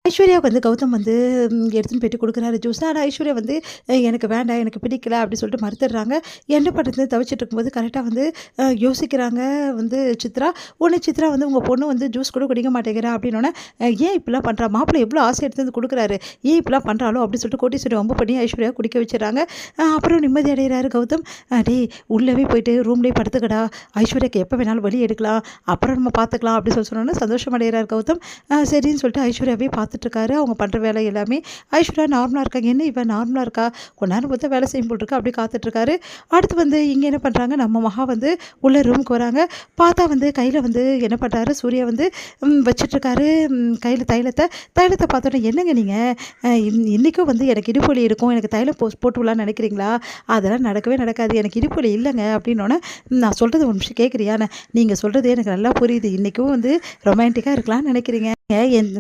ஐஸ்வர்யாவுக்கு வந்து கௌதம் வந்து எடுத்துன்னு போயிட்டு கொடுக்குறாரு ஜூஸ். ஆனால் ஐஸ்வர்யா வந்து எனக்கு வேண்டாம், எனக்கு பிடிக்கல அப்படி சொல்லிட்டு மறுத்துடுறாங்க. என்ன பண்ணுறது தவிச்சிட்டு இருக்கும்போது கரெக்டாக வந்து யோசிக்கிறாங்க வந்து சித்ரா. உடனே சித்ரா வந்து உங்கள் பொண்ணு வந்து ஜூஸ் கூட குடிக்க மாட்டேங்கிறா அப்படின்னோடனே ஏன் இப்படிலாம் பண்ணுறா, மாப்பிள்ளை எவ்வளோ ஆசை எடுத்து வந்து கொடுக்குறாரு, ஏன் இப்படிலாம் பண்ணுறாளோ அப்படின்னு சொல்லிட்டு கோட்டீஸ்வரி வம்பு பண்ணி ஐஸ்வர்யா குடிக்க வச்சுறாங்க. அப்புறம் நிம்மதி அடைகிறாரு கௌதம். டேய் உள்ளவே போயிட்டு ரூம்லேயே படுத்துக்கடா, ஐஸ்வர்யாக்கு எப்போ வேணாலும் வழி எடுக்கலாம், அப்புறம் நம்ம பார்த்துக்கலாம் அப்படின்னு சொன்னோன்னே சந்தோஷம் அடைகிறார் கௌதம். சரின்னு சொல்லிட்டு ஐஸ்வர்யாவே பார்த்துட்ருக்காரு. அவங்க பண்ணுற வேலை எல்லாமே ஐஸ்வர்யா நார்மலாக இருக்காங்க. என்ன இவன் நார்மலாக இருக்கா, கொஞ்ச நேரம் பார்த்தா வேலை செய்யும் போல் இருக்கு அப்படி காத்துட்ருக்காரு. அடுத்து வந்து இங்கே என்ன பண்ணுறாங்க, நம்ம மகா வந்து உள்ள ரூமுக்கு வராங்க. பார்த்தா வந்து கையில் வந்து என்ன பண்ணுறாரு சூர்யா வந்து வச்சிட்ருக்காரு கையில் தைலத்தை பார்த்தோன்னே என்னங்க நீங்கள் இன்றைக்கும் வந்து எனக்கு இடுப்பு இருக்கும், எனக்கு தைலம் போட்டு விடலான்னு நினைக்கிறீங்களா, அதெல்லாம் நடக்கவே நடக்காது, எனக்கு இடுப்பு வலி இல்லைங்க அப்படின்னோடனே நான் சொல்கிறது ஒரு நிமிஷம் கேட்குறியான்னு, நீங்கள் சொல்கிறது எனக்கு நல்லா புரியுது, இன்றைக்கும் வந்து ரொமான்டிக்காக இருக்கலாம்னு நினைக்கிறீங்க, என்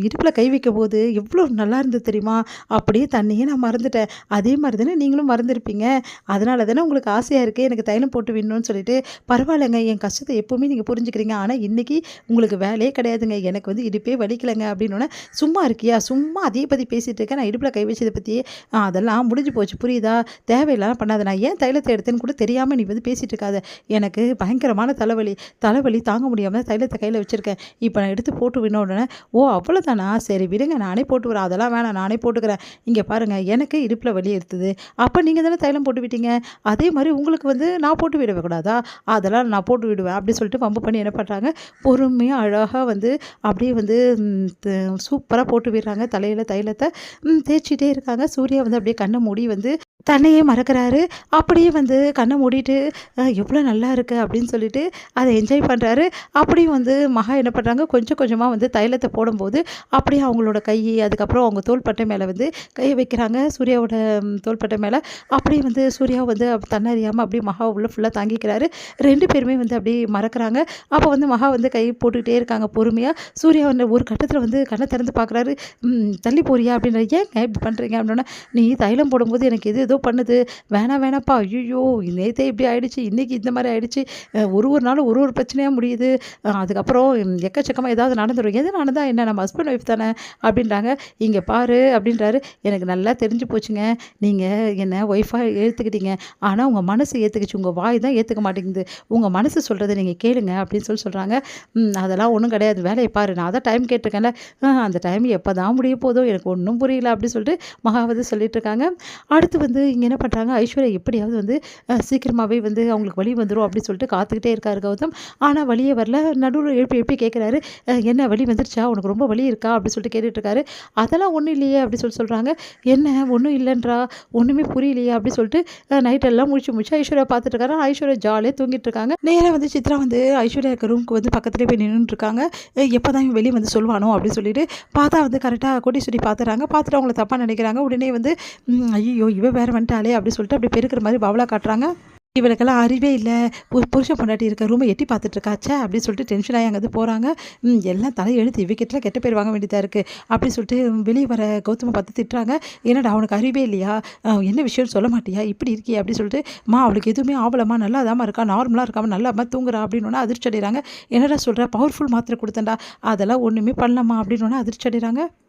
இடுப்பில் கை வைக்கும் போது எவ்வளோ நல்லா இருந்தது தெரியுமா, அப்படியே தண்ணியே நான் மறந்துட்டேன், அதே மாதிரி தானே நீங்களும் மறந்துருப்பீங்க, அதனால தானே உங்களுக்கு ஆசையாக இருக்குது எனக்கு தைலம் போட்டு விடணும்னு சொல்லிட்டு. பரவாயில்லைங்க, என் கஷ்டத்தை எப்போவுமே நீங்கள் புரிஞ்சுக்கிறீங்க, ஆனால் இன்றைக்கி உங்களுக்கு வேலையே கிடையாதுங்க, எனக்கு வந்து இடுப்பே வலிக்கலைங்க அப்படின்னோடனே சும்மா இருக்கியா, சும்மா அதே பற்றி பேசிகிட்டு இருக்கேன், நான் இடுப்பில் கை வச்சதை பற்றியே அதெல்லாம் முடிஞ்சு போச்சு புரியுதா, தேவையில்லாமல் பண்ணாத, நான் ஏன் தைலத்தை எடுத்தேன்னு கூட தெரியாமல் நீ வந்து பேசிகிட்டு இருக்காத, எனக்கு பயங்கரமான தலைவலி தாங்க முடியாமல் தைலத்தை கையில் வச்சுருக்கேன், இப்போ நான் எடுத்து போட்டு விடணும். ஓ அவ்வளோதானா, சரி விடுங்க நானே போட்டு வரேன், அதெல்லாம் வேணாம் நானே போட்டுக்கிறேன், இங்கே பாருங்கள் எனக்கு இடுப்பில் வலி இருக்குது, அப்போ நீங்கள் தானே தைலம் போட்டு விட்டீங்க, அதே மாதிரி உங்களுக்கு வந்து நான் போட்டு விடவே கூடாதா, அதெல்லாம் நான் போட்டு விடுவேன் அப்படி சொல்லிட்டு வம்பு பண்ணி என்ன பண்ணுறாங்க, பொறுமையாக அழகாக வந்து அப்படியே வந்து சூப்பராக போட்டு விடுறாங்க தலையில் தைலத்தை தேய்ச்சிட்டே இருக்காங்க. சூர்யா வந்து அப்படியே கண்ணை மூடி வந்து தன்னையே மறக்கிறாரு. அப்படியே வந்து கண்ணை மூடிட்டு எவ்வளோ நல்லா இருக்குது அப்படின்னு சொல்லிட்டு அதை என்ஜாய் பண்ணுறாரு. அப்படியும் வந்து மகா என்ன பண்ணுறாங்க, கொஞ்சம் கொஞ்சமாக வந்து தைலத்தை போடும்போது அப்படியே அவங்களோட கை, அதுக்கப்புறம் அவங்க தோள்பட்டை மேலே வந்து கையை வைக்கிறாங்க, சூர்யாவோட தோள்பட்டை மேலே. அப்படியே வந்து சூர்யா வந்து தன்னறியாமல் அப்படியே மகா உள்ள ஃபுல்லாக தாங்கிக்கிறாரு. 2 பேருமே வந்து அப்படியே மறக்கிறாங்க. அப்போ வந்து மகா வந்து கை போட்டுக்கிட்டே இருக்காங்க பொறுமையாக. சூர்யா வந்து ஒரு கட்டத்தில் வந்து கண்ணை திறந்து பார்க்குறாரு. தள்ளி போறியா அப்படின்ற, ஏங்க இப்படி பண்ணுறீங்க அப்படின்னா, நீ தைலம் போடும்போது எனக்கு ஏதோ பண்ணுது, வேணாப்பா, ஐயோ நேற்றே இப்படி ஆயிடுச்சு, இன்றைக்கி இந்த மாதிரி ஆயிடுச்சு, ஒரு நாளும் ஒரு பிரச்சனையாக முடியுது, அதுக்கப்புறம் எக்கச்சக்கமாக ஏதாவது நடந்துடும், எது நடந்தா என்ன, நம்ம ஹஸ்பண்ட் ஒய்ஃப் தானே அப்படின்றாங்க. இங்கே பாரு அப்படின்றாரு, எனக்கு நல்லா தெரிஞ்சு போச்சுங்க, நீங்கள் என்ன ஒய்ஃபாக ஏற்றுக்கிட்டீங்க, ஆனால் உங்கள் மனசு ஏற்றுக்கிச்சு, உங்கள் வாய் தான் ஏற்றுக்க மாட்டேங்குது, உங்கள் மனசு சொல்கிறத நீங்கள் கேளுங்க அப்படின்னு சொல்கிறாங்க. அதெல்லாம் ஒன்றும் கிடையாது, வேலையை பாரு, நான் அதான் டைம் கேட்டிருக்கேன்ல, அந்த டைம் எப்போ தான் முடிய போதோ எனக்கு ஒன்றும் புரியல அப்படின்னு சொல்லிட்டு மகாவது சொல்லிட்டு இருக்காங்க. அடுத்து வந்து இங்கே என்ன பண்ணுறாங்க, ஐஸ்வர்யா எப்படியாவது வந்து சீக்கிரமாகவே வந்து அவங்களுக்கு வலி வந்துடும் அப்படின்னு சொல்லிட்டு காத்துக்கிட்டே இருக்காரு கௌதம். ஆனால் வலியே வரல. நடுவில் எழுப்பி கேட்குறாரு, என்ன வலி வந்துருச்சா, உனக்கு ரொம்ப வலி இருக்கா அப்படின்னு சொல்லிட்டு கேட்டுட்ருக்காரு. அதெல்லாம் ஒன்றும் இல்லையே அப்படி சொல்கிறாங்க. என்ன ஒன்றும் இல்லைன்றா, ஒன்றுமே புரியலையே அப்படி சொல்லிட்டு நைட்டெல்லாம் முடிச்சு ஐஸ்வர்யா பார்த்துட்டு இருக்காரு. ஐஸ்வர்யா ஜாலியாக தூங்கிட்டு இருக்காங்க. நேராக வந்து சித்ரா வந்து ஐஸ்வர்யா இருக்க ரூமுக்கு வந்து பக்கத்துலேயே போய் நின்றுட்டுருக்காங்க. எப்போ தான் இவன் வெளியே வந்து சொல்லுவானோ அப்படின்னு சொல்லிட்டு பார்த்தா வந்து கரெக்டாக கோட்டீஸ்வரி பார்த்துறாங்க. பார்த்துட்டு அவங்கள தப்பாக நினைக்கிறாங்க. உடனே வந்து ஐயோ இவ வேறு வந்துட்டாலே அப்படி சொல்லிட்டு அப்படி பெருக்கிற மாதிரி பவலா காட்டுறாங்க. இவளுக்கெல்லாம் அறிவே இல்லை, புருஷன் பொண்டாட்டி இருக்க ரூமை எட்டி பார்த்துட்ருக்காச்சா அப்படின்னு சொல்லிட்டு டென்ஷன் ஆகி அங்கே போகிறாங்க. எல்லாம் தலையெழுத்து, இவக்கிட்டலாம் கெட்ட பேர் வாங்க வேண்டியதாக இருக்குது அப்படி சொல்லிட்டு வெளியே வர கௌதமை பார்த்து திட்டுறாங்க. என்னடா அவனுக்கு அறிவே இல்லையா, என்ன விஷயம்னு சொல்ல மாட்டியா, இப்படி இருக்கியா அப்படி சொல்லிட்டு, அவளுக்கு எதுவுமே ஆவலமா, நல்லா அதாம்மா இருக்கா, நார்மலாக இருக்காமல் நல்லா அம்மா தூங்குறா அப்படின்னா அதிர்ச்சி அடைகிறாங்க. என்னடா சொல்கிற, பவர்ஃபுல் மாத்திரை கொடுத்தேன்டா, அதெல்லாம் ஒன்றுமே பண்ணலாமா அப்படின்னா அதிர்ச்சி அடைகிறாங்க.